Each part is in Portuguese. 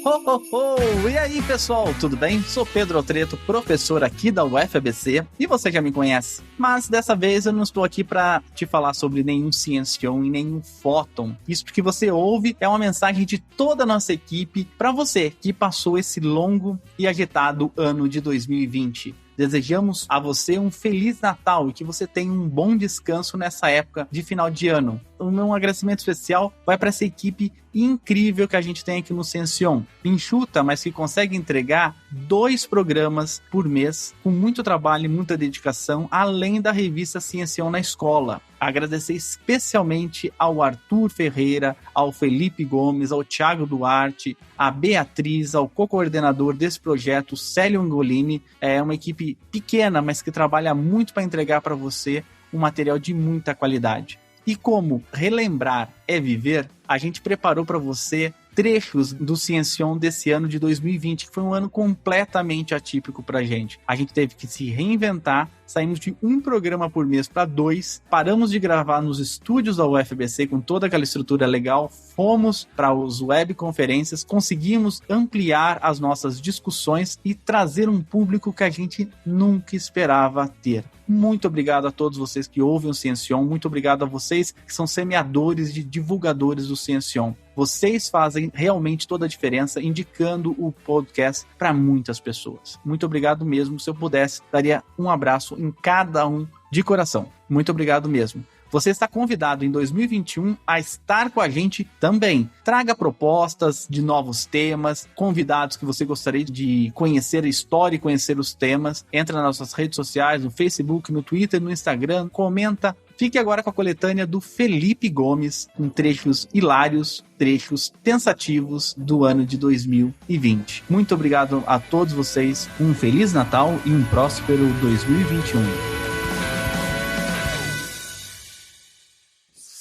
Ho, ho, ho! E aí, pessoal, tudo bem? Sou Pedro Altreto, professor aqui da UFABC, e você já me conhece. Mas dessa vez eu não estou aqui para te falar sobre nenhum Ciencion e nenhum Fóton. Isso que você ouve é uma mensagem de toda a nossa equipe para você que passou esse longo e agitado ano de 2020. Desejamos a você um Feliz Natal e que você tenha um bom descanso nessa época de final de ano. O meu agradecimento especial vai para essa equipe incrível que a gente tem aqui no Ciencion. Enxuta, mas que consegue entregar 2 programas por mês, com muito trabalho e muita dedicação, além da revista Ciencion na escola. Agradecer especialmente ao Arthur Ferreira, ao Felipe Gomes, ao Thiago Duarte, à Beatriz, ao co-coordenador desse projeto, Célio Angolini. É uma equipe pequena, mas que trabalha muito para entregar para você um material de muita qualidade. E como relembrar é viver, a gente preparou para você trechos do Ciencion desse ano de 2020, que foi um ano completamente atípico pra gente. A gente teve que se reinventar, saímos de 1 programa por mês para 2, paramos de gravar nos estúdios da UFABC com toda aquela estrutura legal, fomos para as webconferências, conseguimos ampliar as nossas discussões e trazer um público que a gente nunca esperava ter. Muito obrigado a todos vocês que ouvem o Ciencion, muito obrigado a vocês que são semeadores e divulgadores do Ciencion. Vocês fazem realmente toda a diferença, indicando o podcast para muitas pessoas. Muito obrigado mesmo. Se eu pudesse, daria um abraço em cada um de coração. Muito obrigado mesmo. Você está convidado em 2021 a estar com a gente também. Traga propostas de novos temas, convidados que você gostaria de conhecer a história e conhecer os temas. Entra nas nossas redes sociais, no Facebook, no Twitter, no Instagram, comenta. Fique agora com a coletânea do Felipe Gomes, com trechos hilários, trechos pensativos do ano de 2020. Muito obrigado a todos vocês, um Feliz Natal e um próspero 2021.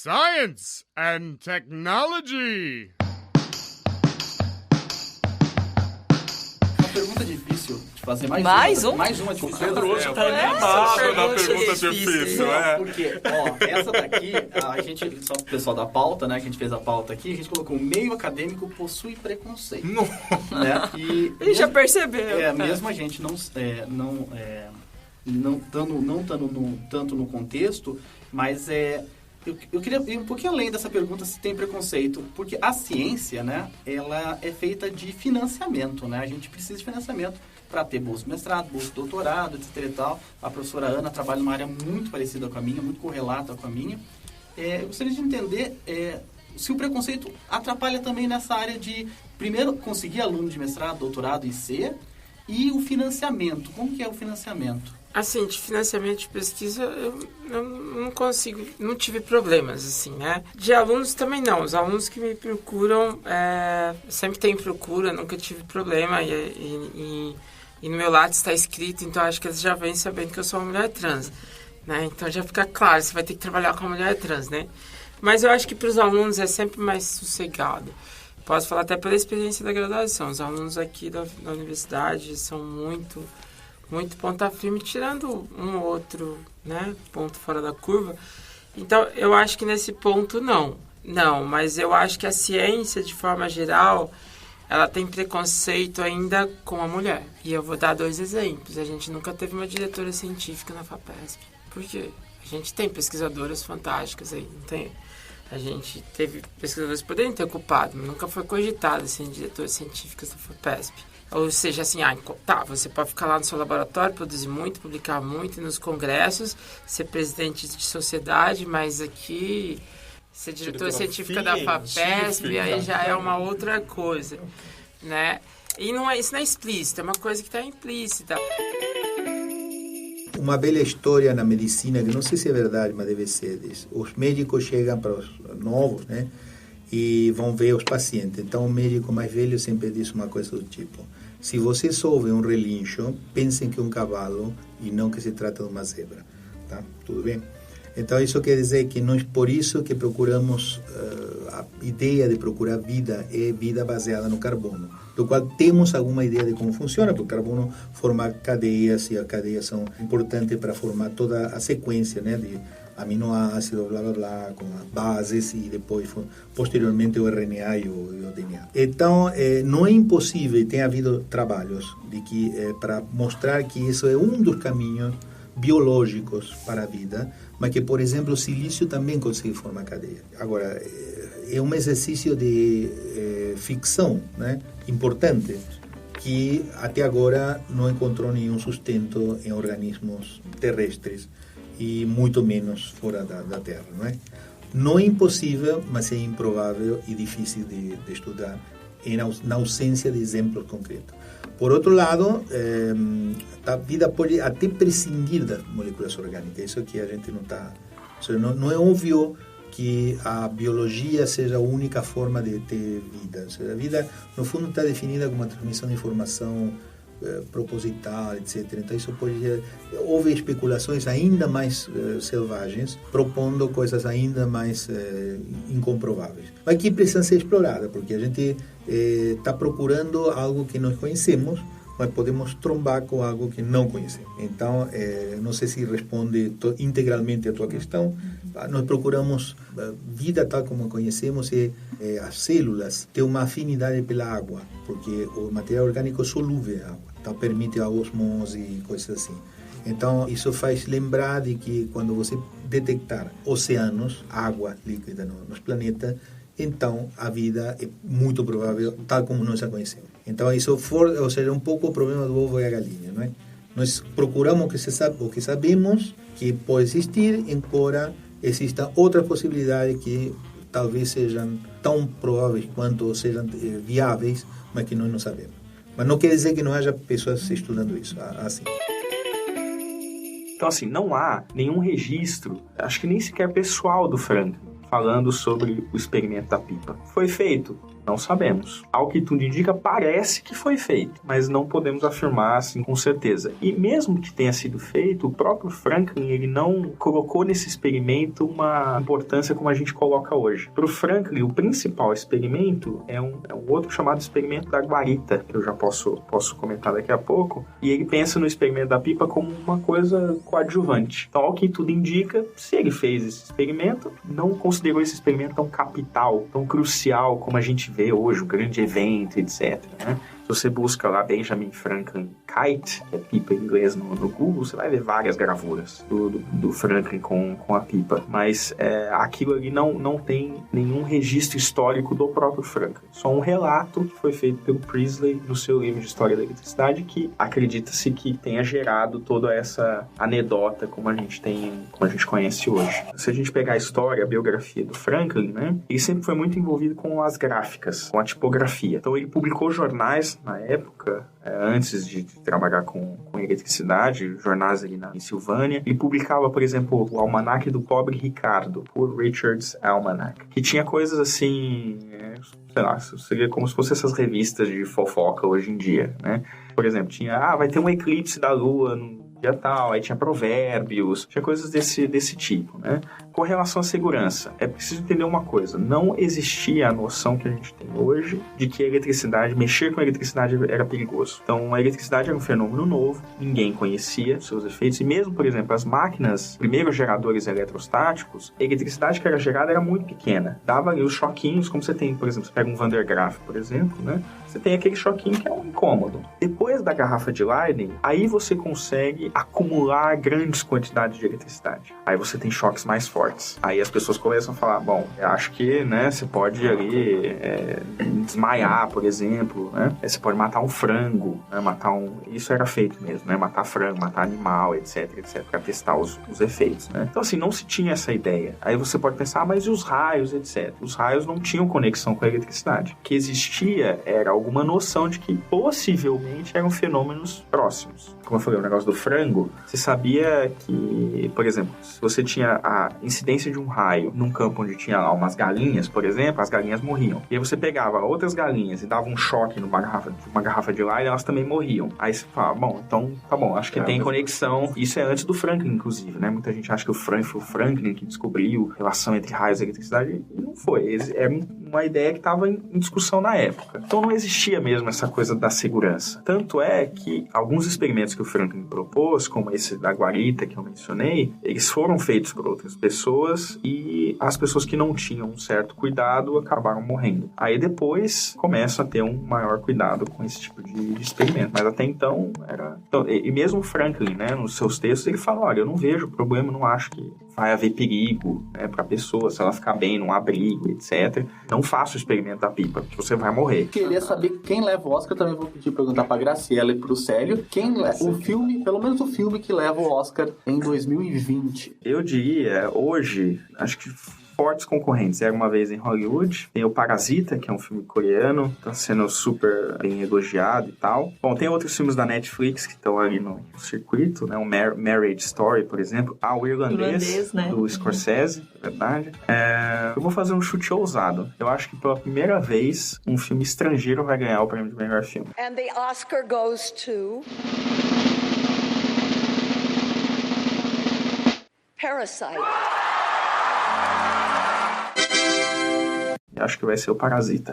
Science and Technology. Uma pergunta difícil de fazer mais uma difícil. O Pedro hoje tá animado na pergunta difícil, Porque, ó, essa daqui, a gente, só pro pessoal da pauta, né, que a gente fez a pauta aqui, a gente colocou: o meio acadêmico possui preconceito. Né? E já percebeu. Mesmo a gente não estando tanto no contexto, mas eu queria ir um pouquinho além dessa pergunta, se tem preconceito, porque a ciência, né, ela é feita de financiamento, né? A gente precisa de financiamento para ter bolsa de mestrado, bolsa de doutorado, etc e tal. A professora Ana trabalha numa área muito parecida com a minha, muito correlata com a minha. Eu gostaria de entender se o preconceito atrapalha também nessa área de, primeiro, conseguir aluno de mestrado, doutorado e C, e o financiamento. Como que é o financiamento? Assim, de financiamento de pesquisa, eu não consigo, não tive problemas, assim, né? De alunos também não. Os alunos que me procuram, sempre tem procura, nunca tive problema. E no meu lápis está escrito, então acho que eles já vêm sabendo que eu sou uma mulher trans, né? Então já fica claro, você vai ter que trabalhar com uma mulher trans, né? Mas eu acho que para os alunos é sempre mais sossegado. Posso falar até pela experiência da graduação. Os alunos aqui da universidade são muito ponta firme, tirando um ou outro, né, ponto fora da curva. Então, eu acho que nesse ponto, não, mas eu acho que a ciência, de forma geral, ela tem preconceito ainda com a mulher. E eu vou dar 2 exemplos. A gente nunca teve uma diretora científica na FAPESP. Por quê? A gente tem pesquisadoras fantásticas aí, não tem? A gente teve pesquisadores que poderiam ter ocupado, mas nunca foi cogitado assim, diretoras científicas da FAPESP. Ou seja, assim, você pode ficar lá no seu laboratório, produzir muito, publicar muito nos congressos, ser presidente de sociedade, mas aqui ser diretora científica da FAPESP, aí já é uma outra coisa, né? E isso não é explícito, é uma coisa que está implícita. Uma bela história na medicina, que não sei se é verdade, mas deve ser. Os médicos chegam para os novos, né? E vão ver os pacientes. Então, o médico mais velho sempre diz uma coisa do tipo: se você só vê um relincho, pensem que é um cavalo e não que se trata de uma zebra. Tá? Tudo bem? Então, isso quer dizer que nós, por isso que procuramos, a ideia de procurar vida é vida baseada no carbono, do qual temos alguma ideia de como funciona, porque o carbono forma cadeias, e as cadeias são importantes para formar toda a sequência, né, de aminoácidos, blá blá blá, com as bases e depois, posteriormente, o RNA e o DNA. Então, não é impossível, tem havido trabalhos de que para mostrar que isso é um dos caminhos biológicos para a vida, mas que, por exemplo, o silício também consegue formar cadeia. Agora, é um exercício de ficção, né, importante, que até agora não encontrou nenhum sustento em organismos terrestres e muito menos fora da Terra, não é? Não é impossível, mas é improvável e difícil de estudar na ausência de exemplos concretos. Por outro lado, a vida pode até prescindir das moléculas orgânicas. Isso que a gente não está... Não é óbvio que a biologia seja a única forma de ter vida. Ou seja, a vida, no fundo, está definida como uma transmissão de informação proposital, etc. Então, isso pode... Houve especulações ainda mais selvagens, propondo coisas ainda mais incomprováveis. Mas que precisam ser exploradas, porque a gente está procurando algo que nós conhecemos, mas podemos trombar com algo que não conhecemos. Então, não sei se responde integralmente a tua questão. Nós procuramos vida tal como a conhecemos e as células têm uma afinidade pela água, porque o material orgânico é solúvel em água, então permite a osmose e coisas assim. Então, isso faz lembrar de que quando você detectar oceanos, água líquida nos planetas, então a vida é muito provável tal como nós a conhecemos. Então, isso ou seja, um pouco o problema do ovo e a galinha, não é? Nós procuramos o que sabemos que pode existir, embora exista outra possibilidade que talvez sejam tão prováveis quanto sejam viáveis, mas que nós não sabemos. Mas não quer dizer que não haja pessoas estudando isso assim. Então, assim, não há nenhum registro, acho que nem sequer pessoal do Franklin, falando sobre o experimento da pipa. Foi feito? Não sabemos. Ao que tudo indica, parece que foi feito, mas não podemos afirmar assim com certeza. E mesmo que tenha sido feito, o próprio Franklin ele não colocou nesse experimento uma importância como a gente coloca hoje. Para o Franklin, o principal experimento é um outro chamado experimento da guarita, que eu já posso comentar daqui a pouco, e ele pensa no experimento da pipa como uma coisa coadjuvante. Então, ao que tudo indica, se ele fez esse experimento, não considerou esse experimento tão capital, tão crucial como a gente vê hoje, um grande evento, etc. Né? Se você busca lá Benjamin Franklin Kite, que é pipa em inglês no Google, você vai ver várias gravuras do Franklin com a pipa. Mas aquilo ali não tem nenhum registro histórico do próprio Franklin. Só um relato que foi feito pelo Priestley no seu livro de História da Eletricidade, que acredita-se que tenha gerado toda essa anedota como a gente conhece hoje. Se a gente pegar a história, a biografia do Franklin, né, ele sempre foi muito envolvido com as gráficas, com a tipografia. Então ele publicou jornais na época, antes de trabalhar com eletricidade, jornais ali em Silvânia. Ele publicava, por exemplo, o Almanaque do Pobre Ricardo, Poor Richard's Almanac, que tinha coisas assim, sei lá, seria como se fossem essas revistas de fofoca hoje em dia, né? Por exemplo, tinha, vai ter um eclipse da Lua no dia tal, aí tinha provérbios, tinha coisas desse tipo, né? Com relação à segurança, é preciso entender uma coisa, não existia a noção que a gente tem hoje de que mexer com a eletricidade era perigoso. Então, a eletricidade era um fenômeno novo, ninguém conhecia seus efeitos, e mesmo, por exemplo, as máquinas, primeiros geradores eletrostáticos, a eletricidade que era gerada era muito pequena, dava ali os choquinhos, como você tem, por exemplo, você pega um Van der Graaf, por exemplo, né? Você tem aquele choquinho que é um incômodo. Depois da garrafa de Leyden, aí você consegue acumular grandes quantidades de eletricidade. Aí você tem choques mais fortes. Aí as pessoas começam a falar, bom, eu acho que, né, você pode ali desmaiar, por exemplo, né? Você pode matar um frango, né? Isso era feito mesmo, né? Matar frango, matar animal, etc, para testar os efeitos, né? Então, assim, não se tinha essa ideia. Aí você pode pensar, mas e os raios, etc? Os raios não tinham conexão com a eletricidade. O que existia era alguma noção de que possivelmente eram fenômenos próximos. Como eu falei, o negócio do frango, você sabia que, por exemplo, se você tinha a incidência de um raio num campo onde tinha lá umas galinhas, por exemplo, as galinhas morriam. E aí você pegava outras galinhas e dava um choque numa garrafa de Leyden, elas também morriam. Aí você fala, bom, então tá bom, acho que tem conexão. Isso é antes do Franklin, inclusive, né? Muita gente acha que foi o Franklin que descobriu a relação entre raios e eletricidade. E não foi. Era uma ideia que estava em discussão na época. Então não existia mesmo essa coisa da segurança. Tanto é que alguns experimentos que o Franklin propôs, como esse da guarita que eu mencionei, eles foram feitos por outras pessoas e as pessoas que não tinham um certo cuidado acabaram morrendo. Aí depois começa a ter um maior cuidado com esse tipo de experimento. Mas até então era... Então, e mesmo o Franklin, né, nos seus textos, ele fala, olha, eu não vejo problema, não acho que vai haver perigo, né, para a pessoa, se ela ficar bem num abrigo, etc. Não faça o experimento da pipa, que você vai morrer. Queria saber quem leva o Oscar, também vou pedir perguntar pra Graciela e pro Célio, quem leva o filme, pelo menos o filme que leva o Oscar em 2020. Eu diria, hoje, acho que fortes concorrentes. Era Uma Vez em Hollywood. Tem o Parasita, que é um filme coreano. Tá sendo super bem elogiado e tal. Bom, tem outros filmes da Netflix que estão ali no circuito, né? O Marriage Story, por exemplo. O Irlandês, né? Do Scorsese, é verdade. Eu vou fazer um chute ousado. Eu acho que pela primeira vez um filme estrangeiro vai ganhar o prêmio de melhor filme. And the Oscar goes to... Parasite. Acho que vai ser o Parasita.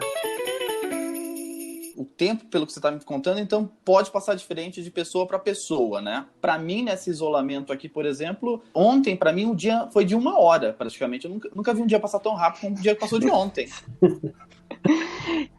O tempo, pelo que você está me contando, então pode passar diferente de pessoa para pessoa, né? Para mim, nesse isolamento aqui, por exemplo, ontem, para mim, o dia foi de 1 hora, praticamente. Eu nunca vi um dia passar tão rápido como o dia que passou de ontem.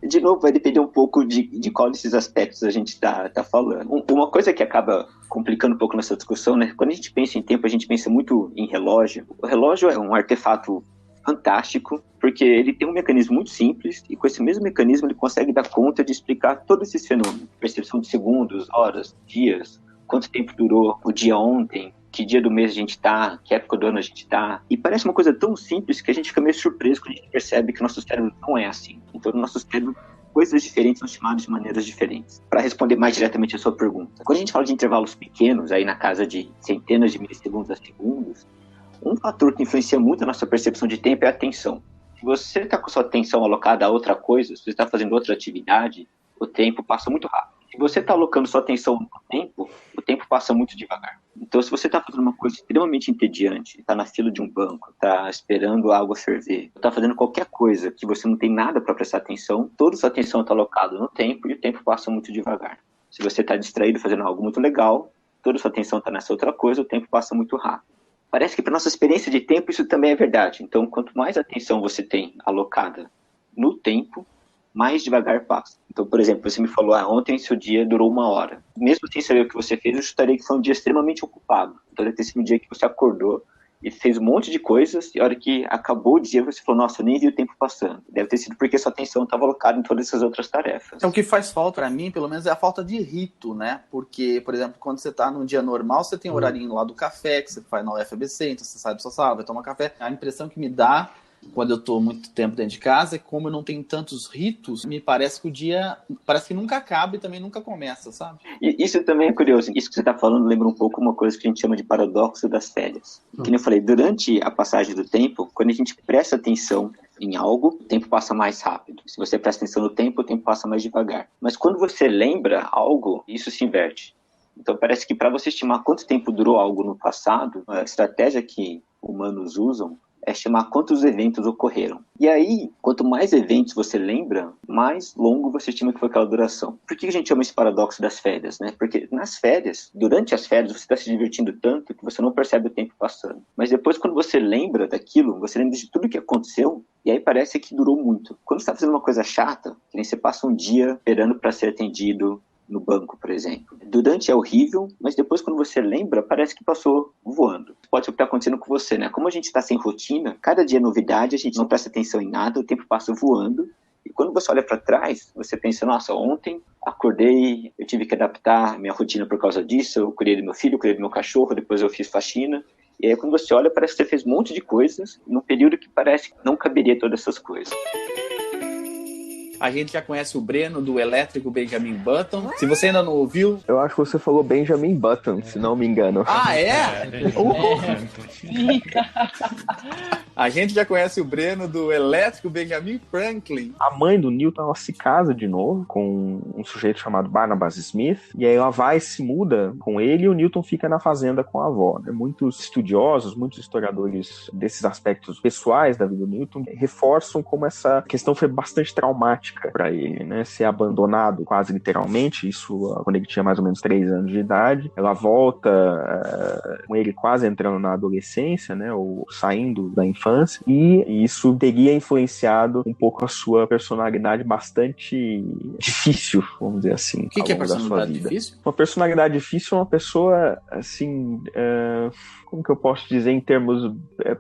De novo, vai depender um pouco de qual desses aspectos a gente está falando. Uma coisa que acaba complicando um pouco nessa discussão, né? Quando a gente pensa em tempo, a gente pensa muito em relógio. O relógio é um artefato fantástico, porque ele tem um mecanismo muito simples e com esse mesmo mecanismo ele consegue dar conta de explicar todos esses fenômenos. Percepção de segundos, horas, dias, quanto tempo durou o dia ontem, que dia do mês a gente está, que época do ano a gente está. E parece uma coisa tão simples que a gente fica meio surpreso quando a gente percebe que o nosso cérebro não é assim. Então, no nosso cérebro, coisas diferentes são chamadas de maneiras diferentes. Para responder mais diretamente a sua pergunta, quando a gente fala de intervalos pequenos, aí na casa de centenas de milissegundos a segundos, um fator que influencia muito a nossa percepção de tempo é a atenção. Se você está com sua atenção alocada a outra coisa, se você está fazendo outra atividade, o tempo passa muito rápido. Se você está alocando sua atenção no tempo, o tempo passa muito devagar. Então, se você está fazendo uma coisa extremamente entediante, está na fila de um banco, está esperando a água ferver, está fazendo qualquer coisa que você não tem nada para prestar atenção, toda sua atenção está alocada no tempo e o tempo passa muito devagar. Se você está distraído fazendo algo muito legal, toda sua atenção está nessa outra coisa, o tempo passa muito rápido. Parece que para nossa experiência de tempo isso também é verdade. Então, quanto mais atenção você tem alocada no tempo, mais devagar passa. Então, por exemplo, você me falou, ontem seu dia durou 1 hora. Mesmo sem saber o que você fez, eu chutaria que foi um dia extremamente ocupado. Então, deve ter sido um dia que você acordou e fez um monte de coisas, e a hora que acabou o dia, você falou, nossa, eu nem vi o tempo passando. Deve ter sido porque sua atenção estava alocada em todas essas outras tarefas. O que faz falta para mim, pelo menos, é a falta de rito, né? Porque, por exemplo, quando você tá num dia normal, você tem o horarinho lá do café, que você faz na UFABC, então você sai da sua sala, vai tomar café. A impressão que me dá quando eu tô muito tempo dentro de casa, é como eu não tenho tantos ritos, me parece que o dia parece que nunca acaba e também nunca começa, sabe? E isso também é curioso. Isso que você está falando lembra um pouco uma coisa que a gente chama de paradoxo das férias. Que nem eu falei, durante a passagem do tempo, quando a gente presta atenção em algo, o tempo passa mais rápido. Se você presta atenção no tempo, o tempo passa mais devagar. Mas quando você lembra algo, isso se inverte. Então parece que para você estimar quanto tempo durou algo no passado, a estratégia que humanos usam é chamar quantos eventos ocorreram. E aí, quanto mais eventos você lembra, mais longo você estima que foi aquela duração. Por que a gente chama esse paradoxo das férias, né? Porque nas férias, durante as férias, você está se divertindo tanto que você não percebe o tempo passando. Mas depois, quando você lembra daquilo, você lembra de tudo que aconteceu, e aí parece que durou muito. Quando você está fazendo uma coisa chata, que nem você passa um dia esperando para ser atendido no banco, por exemplo. Durante é horrível, mas depois quando você lembra, parece que passou voando. Pode ser o que está acontecendo com você, né? Como a gente está sem rotina, cada dia é novidade, a gente não presta atenção em nada, o tempo passa voando. E quando você olha para trás, você pensa, nossa, ontem acordei, eu tive que adaptar minha rotina por causa disso, eu cuidei do meu filho, eu cuidei do meu cachorro, depois eu fiz faxina. E aí quando você olha, parece que você fez um monte de coisas num período que parece que não caberia todas essas coisas. A gente já conhece o Breno do Elétrico Benjamin Button. Se você ainda não ouviu... Eu acho que você falou Benjamin Button, se não me engano. Ah, é? A gente já conhece o Breno do elétrico Benjamin Franklin. A mãe do Newton, ela se casa de novo com um sujeito chamado Barnabas Smith, e aí ela vai, se muda com ele, e o Newton fica na fazenda com a avó, né? Muitos estudiosos, muitos historiadores desses aspectos pessoais da vida do Newton reforçam como essa questão foi bastante traumática para ele, né? Ser abandonado quase literalmente, isso quando ele tinha mais ou menos 3 anos de idade. Ela volta com ele quase entrando na adolescência, né? Ou saindo da infância, e isso teria influenciado um pouco a sua personalidade bastante difícil, vamos dizer assim. O que é personalidade difícil? Uma personalidade difícil é uma pessoa, assim, como que eu posso dizer em termos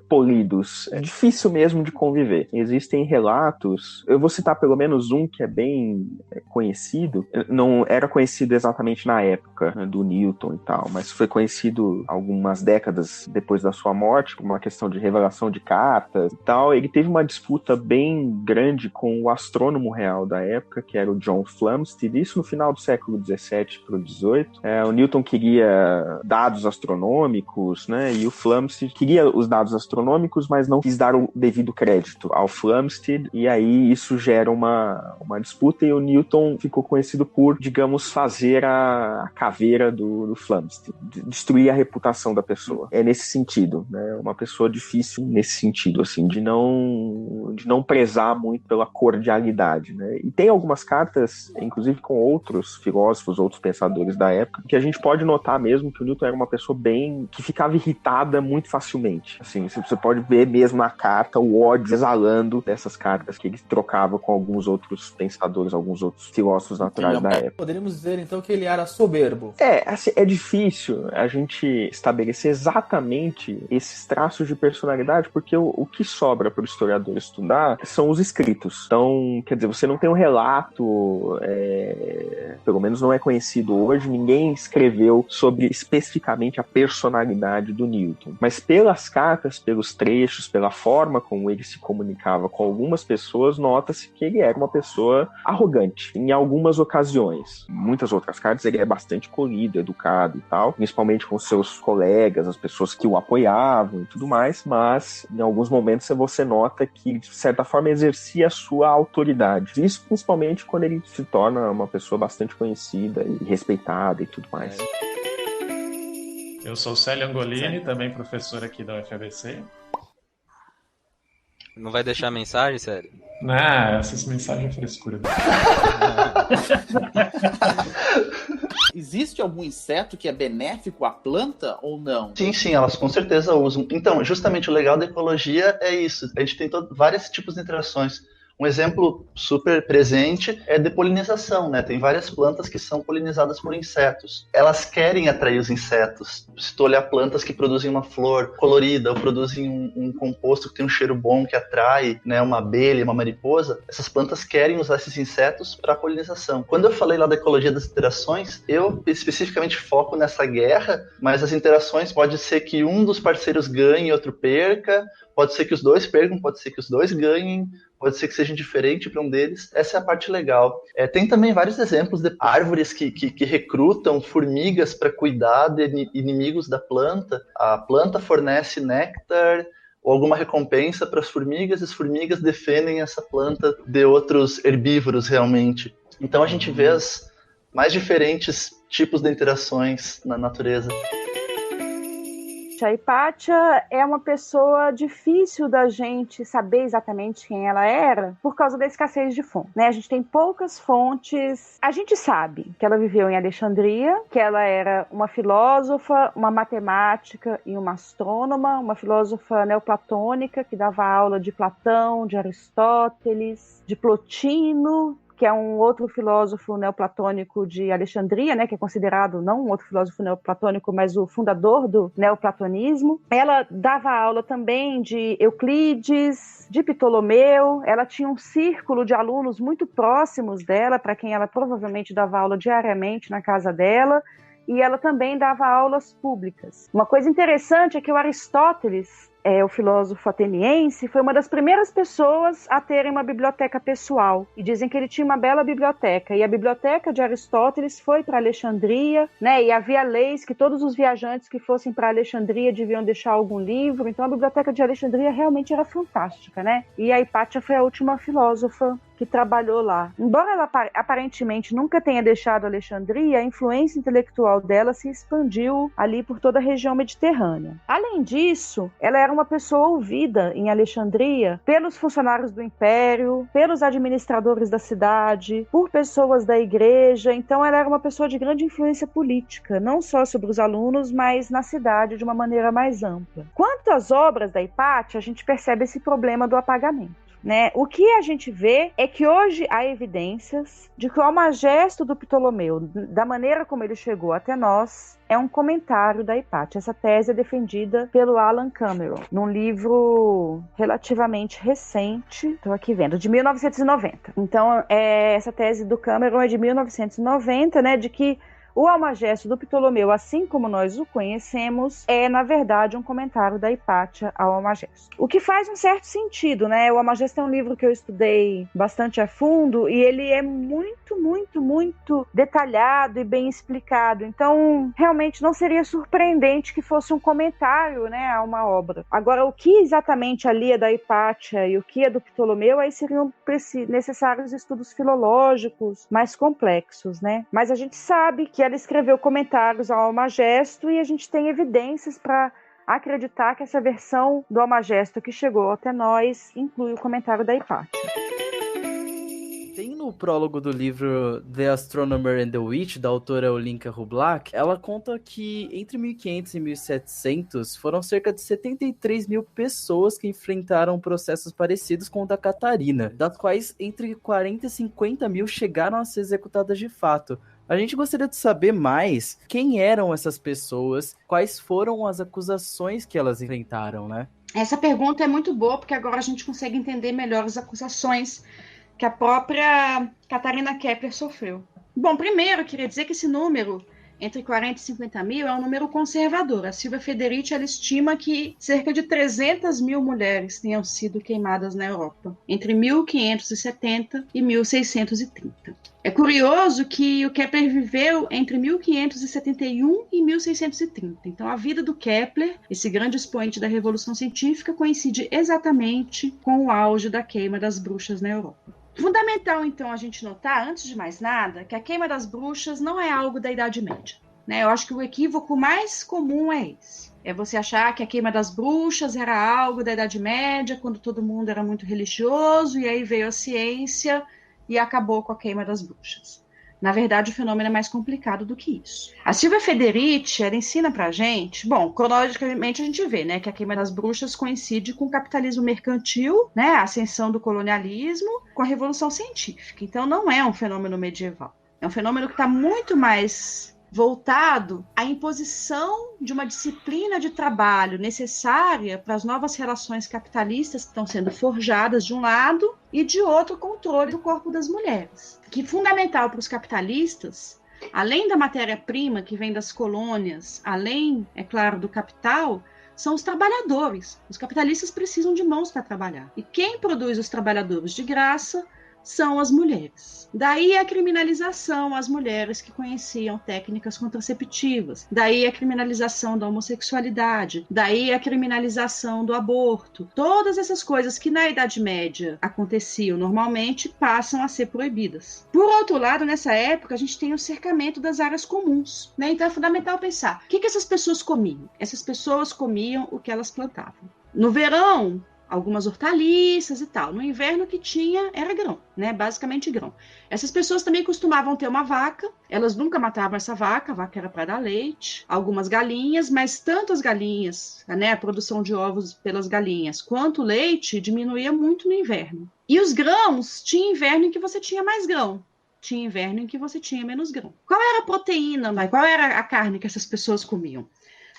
polidos? É difícil mesmo de conviver. Existem relatos, eu vou citar pelo menos um que é bem conhecido, não era conhecido exatamente na época, né, do Newton e tal, mas foi conhecido algumas décadas depois da sua morte, por uma questão de revelação de cartas e tal. Ele teve uma disputa bem grande com o astrônomo real da época, que era o John Flamsteed, isso no final do século XVII para o XVIII. O Newton queria dados astronômicos, né, e o Flamsteed queria os dados astronômicos, mas não quis dar o devido crédito ao Flamsteed, e aí isso gera uma disputa, e o Newton ficou conhecido por, digamos, fazer a caveira do Flamsteed, destruir a reputação da pessoa. É nesse sentido, né, uma pessoa difícil nesse sentido, assim, de não prezar muito pela cordialidade, né, e tem algumas cartas, inclusive com outros filósofos, outros pensadores da época, que a gente pode notar mesmo que o Newton era uma pessoa que ficava irritada muito facilmente, assim, você pode ver mesmo na carta o ódio exalando dessas cartas que ele trocava com alguns outros pensadores, alguns outros filósofos naturais da época. Poderíamos dizer então que ele era soberbo. Assim, é difícil a gente estabelecer exatamente esses traços de personalidade, porque o que sobra para o historiador estudar são os escritos. Então, quer dizer, você não tem um relato, pelo menos não é conhecido hoje, ninguém escreveu sobre especificamente a personalidade do Newton. Mas pelas cartas, pelos trechos, pela forma como ele se comunicava com algumas pessoas, nota-se que ele era uma pessoa arrogante, em algumas ocasiões. Em muitas outras cartas ele é bastante polido, educado e tal, principalmente com seus colegas, as pessoas que o apoiavam e tudo mais, mas em alguns momentos você nota que, de certa forma, exercia a sua autoridade. Isso principalmente quando ele se torna uma pessoa bastante conhecida e respeitada e tudo mais. Eu sou Célio Angolini, também professor aqui da UFABC. Não vai deixar mensagem, Célio? Não, essas mensagens é frescura. Existe algum inseto que é benéfico à planta ou não? Sim, elas com certeza usam. Então, justamente o legal da ecologia é isso. A gente tem vários tipos de interações. Um exemplo super presente é de polinização, né? Tem várias plantas que são polinizadas por insetos. Elas querem atrair os insetos. Se tu olhar plantas que produzem uma flor colorida ou produzem um composto que tem um cheiro bom que atrai, né, uma abelha, uma mariposa, essas plantas querem usar esses insetos para polinização. Quando eu falei lá da ecologia das interações, eu especificamente foco nessa guerra, mas as interações pode ser que um dos parceiros ganhe e outro perca, pode ser que os dois percam, pode ser que os dois ganhem, pode ser que sejam diferentes para um deles. Essa é a parte legal. Tem também vários exemplos de árvores que recrutam formigas para cuidar de inimigos da planta. A planta fornece néctar ou alguma recompensa para as formigas, e as formigas defendem essa planta de outros herbívoros realmente. Então a gente vê as mais diferentes tipos de interações na natureza. A Hipátia é uma pessoa difícil da gente saber exatamente quem ela era por causa da escassez de fontes, né? A gente tem poucas fontes. A gente sabe que ela viveu em Alexandria, que ela era uma filósofa, uma matemática e uma astrônoma, uma filósofa neoplatônica que dava aula de Platão, de Aristóteles, de Plotino, que é um outro filósofo neoplatônico de Alexandria, né, que é considerado não um outro filósofo neoplatônico, mas o fundador do neoplatonismo. Ela dava aula também de Euclides, de Ptolomeu. Ela tinha um círculo de alunos muito próximos dela, para quem ela provavelmente dava aula diariamente na casa dela, e ela também dava aulas públicas. Uma coisa interessante é que o Aristóteles o filósofo ateniense, foi uma das primeiras pessoas a terem uma biblioteca pessoal. E dizem que ele tinha uma bela biblioteca. E a biblioteca de Aristóteles foi para Alexandria, né? E havia leis que todos os viajantes que fossem para Alexandria deviam deixar algum livro. Então a biblioteca de Alexandria realmente era fantástica, né? E a Hipátia foi a última filósofa que trabalhou lá. Embora ela aparentemente nunca tenha deixado Alexandria, a influência intelectual dela se expandiu ali por toda a região mediterrânea. Além disso, ela era uma pessoa ouvida em Alexandria pelos funcionários do império, pelos administradores da cidade, por pessoas da igreja. Então ela era uma pessoa de grande influência política, não só sobre os alunos, mas na cidade de uma maneira mais ampla. Quanto às obras da Hipátia, a gente percebe esse problema do apagamento. Né? O que a gente vê é que hoje há evidências de que o Almagesto do Ptolomeu, da maneira como ele chegou até nós, é um comentário da Hipátia. Essa tese é defendida pelo Alan Cameron, num livro relativamente recente, estou aqui vendo, de 1990. Então, essa tese do Cameron é de 1990, né, de que o Almagesto do Ptolomeu, assim como nós o conhecemos, é, na verdade, um comentário da Hipátia ao Almagesto. O que faz um certo sentido, né? O Almagesto é um livro que eu estudei bastante a fundo e ele é muito, muito, muito detalhado e bem explicado. Então, realmente não seria surpreendente que fosse um comentário, né, a uma obra. Agora, o que exatamente ali é da Hipátia e o que é do Ptolomeu, aí seriam necessários estudos filológicos mais complexos, né? Mas a gente sabe que ela escreveu comentários ao Almagesto e a gente tem evidências para acreditar que essa versão do Almagesto que chegou até nós inclui o comentário da Hipátia. Tem no prólogo do livro The Astronomer and the Witch, da autora Olinka Rublak, ela conta que entre 1500 e 1700 foram cerca de 73 mil pessoas que enfrentaram processos parecidos com o da Catarina, das quais entre 40 e 50 mil chegaram a ser executadas de fato. A gente gostaria de saber mais quem eram essas pessoas, quais foram as acusações que elas enfrentaram, né? Essa pergunta é muito boa, porque agora a gente consegue entender melhor as acusações que a própria Catarina Kepler sofreu. Bom, primeiro, eu queria dizer que esse número, entre 40 e 50 mil, é um número conservador. A Silvia Federici, ela estima que cerca de 300 mil mulheres tenham sido queimadas na Europa, entre 1570 e 1630. É curioso que o Kepler viveu entre 1571 e 1630. Então, a vida do Kepler, esse grande expoente da Revolução Científica, coincide exatamente com o auge da queima das bruxas na Europa. Fundamental, então, a gente notar, antes de mais nada, que a queima das bruxas não é algo da Idade Média, né? Eu acho que o equívoco mais comum é esse. É você achar que a queima das bruxas era algo da Idade Média, quando todo mundo era muito religioso, e aí veio a ciência e acabou com a queima das bruxas. Na verdade, o fenômeno é mais complicado do que isso. A Silvia Federici, ela ensina pra gente, bom, cronologicamente a gente vê, né, que a queima das bruxas coincide com o capitalismo mercantil, né, a ascensão do colonialismo, com a Revolução Científica. Então, não é um fenômeno medieval. É um fenômeno que está muito mais voltado à imposição de uma disciplina de trabalho necessária para as novas relações capitalistas que estão sendo forjadas de um lado e de outro o controle do corpo das mulheres. Que fundamental para os capitalistas, além da matéria-prima que vem das colônias, além, é claro, do capital, são os trabalhadores. Os capitalistas precisam de mãos para trabalhar. E quem produz os trabalhadores de graça são as mulheres. Daí a criminalização às mulheres que conheciam técnicas contraceptivas. Daí a criminalização da homossexualidade. Daí a criminalização do aborto. Todas essas coisas que na Idade Média aconteciam normalmente passam a ser proibidas. Por outro lado, nessa época, a gente tem o cercamento das áreas comuns, né? Então é fundamental pensar, o que essas pessoas comiam? Essas pessoas comiam o que elas plantavam. No verão, algumas hortaliças e tal. No inverno o que tinha era grão, né? Basicamente grão. Essas pessoas também costumavam ter uma vaca, elas nunca matavam essa vaca, a vaca era para dar leite, algumas galinhas, mas tanto as galinhas, né, a produção de ovos pelas galinhas, quanto o leite diminuía muito no inverno. E os grãos, tinha inverno em que você tinha mais grão, tinha inverno em que você tinha menos grão. Qual era a proteína, né? Qual era a carne que essas pessoas comiam?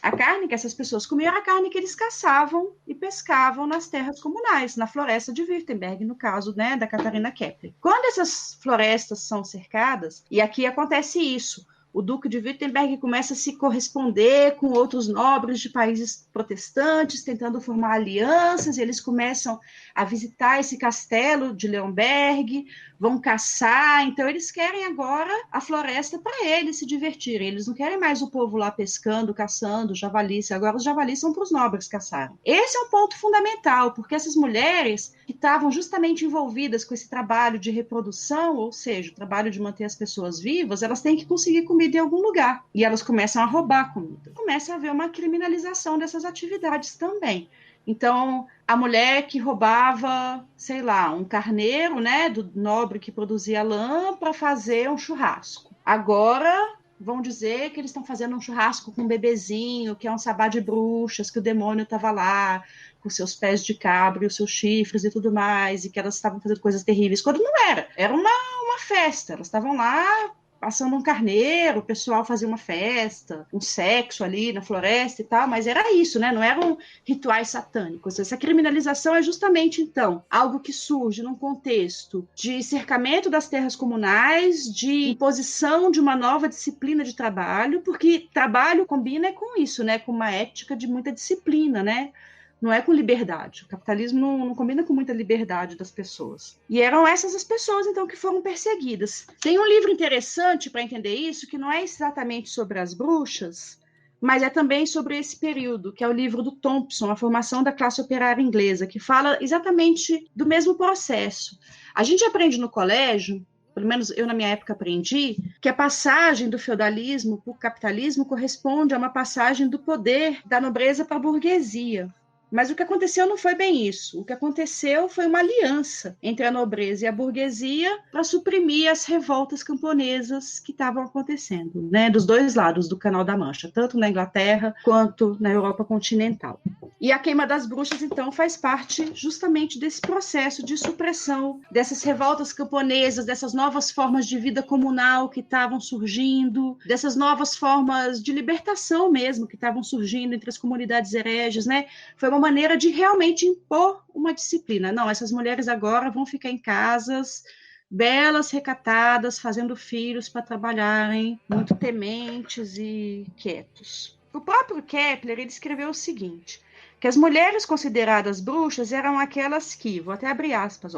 A carne que essas pessoas comiam era a carne que eles caçavam e pescavam nas terras comunais, na floresta de Württemberg, no caso, né, da Catarina Kepler. Quando essas florestas são cercadas, e aqui acontece isso, o Duque de Wittenberg começa a se corresponder com outros nobres de países protestantes, tentando formar alianças, e eles começam a visitar esse castelo de Leonberg, vão caçar, então eles querem agora a floresta para eles se divertirem, eles não querem mais o povo lá pescando, caçando, javalis, agora os javalis são para os nobres caçarem. Esse é um ponto fundamental, porque essas mulheres que estavam justamente envolvidas com esse trabalho de reprodução, ou seja, o trabalho de manter as pessoas vivas, elas têm que conseguir comida em algum lugar, e elas começam a roubar comida. Começa a haver uma criminalização dessas atividades também. Então, a mulher que roubava, sei lá, um carneiro, né, do nobre que produzia lã para fazer um churrasco. Agora vão dizer que eles estão fazendo um churrasco com um bebezinho, que é um sabá de bruxas, que o demônio estava lá, com seus pés de cabra e os seus chifres e tudo mais, e que elas estavam fazendo coisas terríveis, quando não era. Era uma festa, elas estavam lá passando um carneiro, o pessoal fazia uma festa, um sexo ali na floresta e tal, mas era isso, né? Não eram rituais satânicos. Essa criminalização é justamente, então, algo que surge num contexto de cercamento das terras comunais, de imposição de uma nova disciplina de trabalho, porque trabalho combina com isso, né? Com uma ética de muita disciplina, né? Não é com liberdade. O capitalismo não combina com muita liberdade das pessoas. E eram essas as pessoas, então, que foram perseguidas. Tem um livro interessante para entender isso, que não é exatamente sobre as bruxas, mas é também sobre esse período, que é o livro do Thompson, A Formação da Classe Operária Inglesa, que fala exatamente do mesmo processo. A gente aprende no colégio, pelo menos eu na minha época aprendi, que a passagem do feudalismo para o capitalismo corresponde a uma passagem do poder da nobreza para a burguesia. Mas o que aconteceu não foi bem isso. O que aconteceu foi uma aliança entre a nobreza e a burguesia para suprimir as revoltas camponesas que estavam acontecendo, né, dos dois lados do Canal da Mancha, tanto na Inglaterra quanto na Europa continental. E a queima das bruxas, então, faz parte justamente desse processo de supressão dessas revoltas camponesas, dessas novas formas de vida comunal que estavam surgindo, dessas novas formas de libertação mesmo que estavam surgindo entre as comunidades hereges, né? Foi uma maneira de realmente impor uma disciplina. Não, essas mulheres agora vão ficar em casas belas, recatadas, fazendo filhos para trabalharem, muito tementes e quietos. O próprio Kepler, ele escreveu o seguinte, que as mulheres consideradas bruxas eram aquelas que, vou até abrir aspas,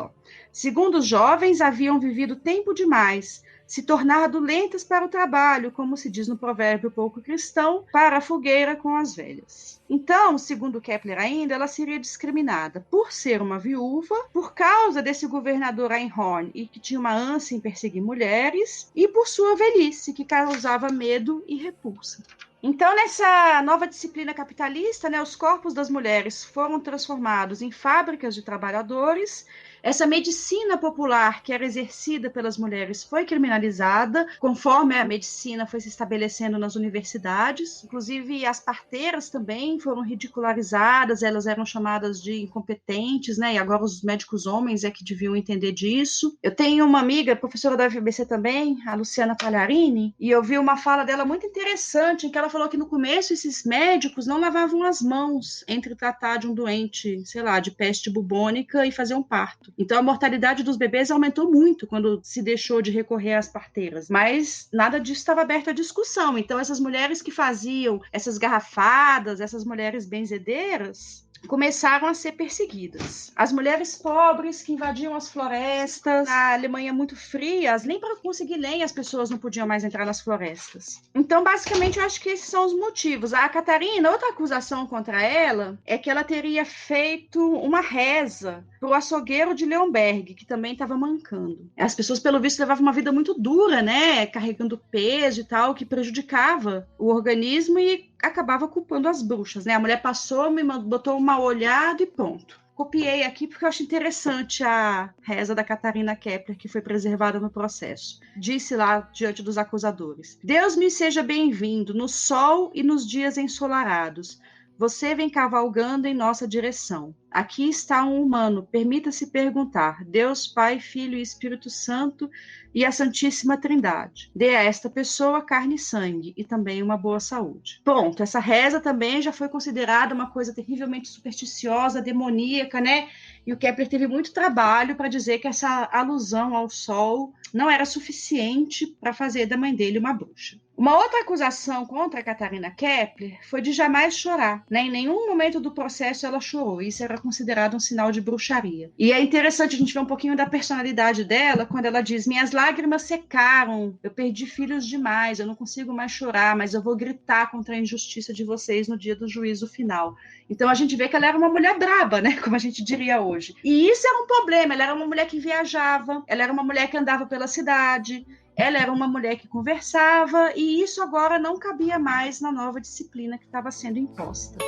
segundo os jovens, haviam vivido tempo demais, se tornado lentas para o trabalho, como se diz no provérbio pouco cristão, para a fogueira com as velhas. Então, segundo Kepler ainda, ela seria discriminada por ser uma viúva, por causa desse governador Einhorn, e que tinha uma ânsia em perseguir mulheres, e por sua velhice, que causava medo e repulsa. Então, nessa nova disciplina capitalista, né, os corpos das mulheres foram transformados em fábricas de trabalhadores. Essa medicina popular que era exercida pelas mulheres foi criminalizada, conforme a medicina foi se estabelecendo nas universidades. Inclusive, as parteiras também foram ridicularizadas, elas eram chamadas de incompetentes, né? E agora os médicos homens é que deviam entender disso. Eu tenho uma amiga, professora da UFBC também, a Luciana Palharini, e eu vi uma fala dela muito interessante, em que ela falou que no começo esses médicos não lavavam as mãos entre tratar de um doente, sei lá, de peste bubônica e fazer um parto. Então, a mortalidade dos bebês aumentou muito quando se deixou de recorrer às parteiras. Mas nada disso estava aberto à discussão. Então, essas mulheres que faziam essas garrafadas, essas mulheres benzedeiras, começaram a ser perseguidas. As mulheres pobres que invadiam as florestas, na Alemanha muito fria, nem para conseguir lenha as pessoas não podiam mais entrar nas florestas. Então, basicamente, eu acho que esses são os motivos. A Catarina, outra acusação contra ela é que ela teria feito uma reza para o açougueiro de Leonberg, que também estava mancando. As pessoas, pelo visto, levavam uma vida muito dura, né? Carregando peso e tal, que prejudicava o organismo e acabava culpando as bruxas, né? A mulher passou, me botou uma olhada e pronto. Copiei aqui porque eu acho interessante a reza da Catarina Kepler, que foi preservada no processo. Disse lá, diante dos acusadores: Deus me seja bem-vindo no sol e nos dias ensolarados. Você vem cavalgando em nossa direção. Aqui está um humano, permita-se perguntar, Deus Pai, Filho e Espírito Santo e a Santíssima Trindade. Dê a esta pessoa carne e sangue e também uma boa saúde. Pronto, essa reza também já foi considerada uma coisa terrivelmente supersticiosa, demoníaca, né? E o Kepler teve muito trabalho para dizer que essa alusão ao sol não era suficiente para fazer da mãe dele uma bruxa. Uma outra acusação contra a Catarina Kepler foi de jamais chorar, né? Em nenhum momento do processo ela chorou. Isso era considerado um sinal de bruxaria. E é interessante a gente ver um pouquinho da personalidade dela quando ela diz: minhas lágrimas secaram, eu perdi filhos demais, eu não consigo mais chorar, mas eu vou gritar contra a injustiça de vocês no dia do juízo final. Então a gente vê que ela era uma mulher braba, né? Como a gente diria hoje. E isso era um problema. Ela era uma mulher que viajava, ela era uma mulher que andava pela cidade, ela era uma mulher que conversava, e isso agora não cabia mais na nova disciplina que estava sendo imposta.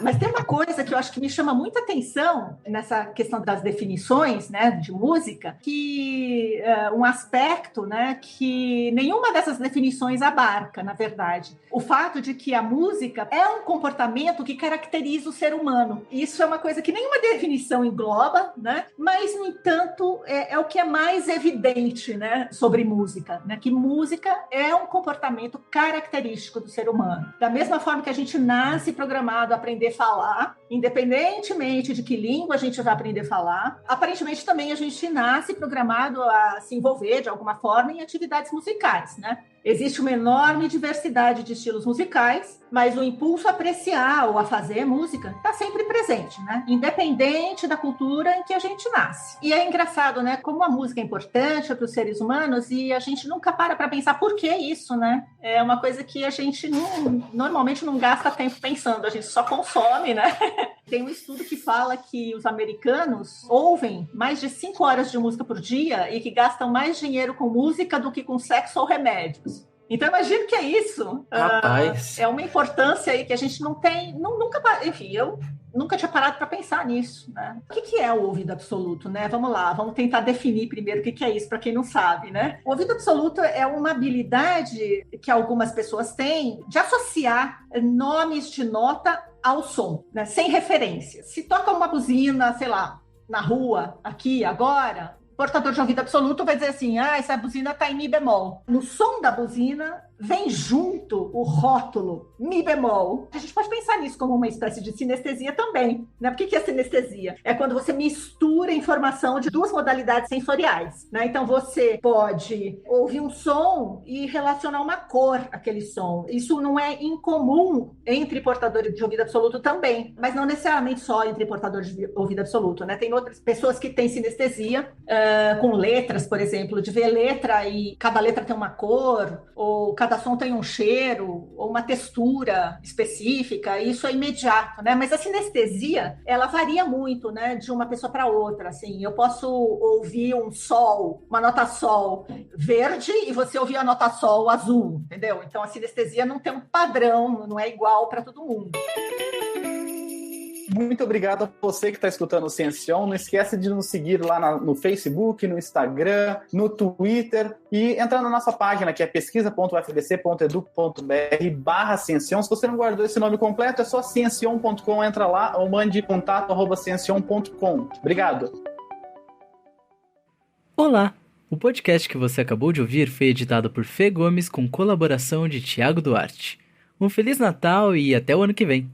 Mas tem uma coisa que eu acho que me chama muita atenção nessa questão das definições, né, de música, que um aspecto, né, que nenhuma dessas definições abarca, na verdade. O fato de que a música é um comportamento que caracteriza o ser humano. Isso é uma coisa que nenhuma definição engloba, né, mas, no entanto, é o que é mais evidente, né, sobre música, né, que música é um comportamento característico do ser humano. Da mesma forma que a gente nasce programado a aprender a falar, independentemente de que língua a gente vai aprender a falar, aparentemente também a gente nasce programado a se envolver de alguma forma em atividades musicais, né? Existe uma enorme diversidade de estilos musicais, mas o impulso a apreciar ou a fazer música está sempre presente, né? Independente da cultura em que a gente nasce. E é engraçado, né? Como a música é importante para os seres humanos e a gente nunca para pensar por que isso, né? É uma coisa que a gente normalmente não gasta tempo pensando, a gente só consome, né? Tem um estudo que fala que os americanos ouvem mais de 5 horas de música por dia e que gastam mais dinheiro com música do que com sexo ou remédios. Então, imagino que é isso. É uma importância aí que a gente não tem, enfim, eu nunca tinha parado para pensar nisso, né? O que é o ouvido absoluto, né? Vamos lá, vamos tentar definir primeiro o que é isso, para quem não sabe, né? O ouvido absoluto é uma habilidade que algumas pessoas têm de associar nomes de nota ao som, né? Sem referência. Se toca uma buzina, sei lá, na rua, aqui, agora, o portador de ouvido absoluto vai dizer assim: essa buzina está em mi bemol. No som da buzina vem junto o rótulo mi bemol. A gente pode pensar nisso como uma espécie de sinestesia também, né? O que é sinestesia? É quando você mistura informação de duas modalidades sensoriais, né? Então você pode ouvir um som e relacionar uma cor àquele som. Isso não é incomum entre portadores de ouvido absoluto também, mas não necessariamente só entre portadores de ouvido absoluto, né? Tem outras pessoas que têm sinestesia com letras, por exemplo, de ver letra e cada letra tem uma cor, ou cada som tem um cheiro ou uma textura específica, e isso é imediato, né? Mas a sinestesia, ela varia muito, né, de uma pessoa para outra, assim. Eu posso ouvir um sol, uma nota sol verde, e você ouvir a nota sol azul, entendeu? Então a sinestesia não tem um padrão, não é igual para todo mundo. Muito obrigado a você que está escutando o Ciencion. Não esquece de nos seguir lá no Facebook, no Instagram, no Twitter e entrar na nossa página, que é pesquisa.ufbc.edu.br/Ciencion. Se você não guardou esse nome completo, é só ciencion.com, entra lá ou mande contato@ciencion.com. Obrigado. Olá! O podcast que você acabou de ouvir foi editado por Fê Gomes com colaboração de Thiago Duarte. Um Feliz Natal e até o ano que vem!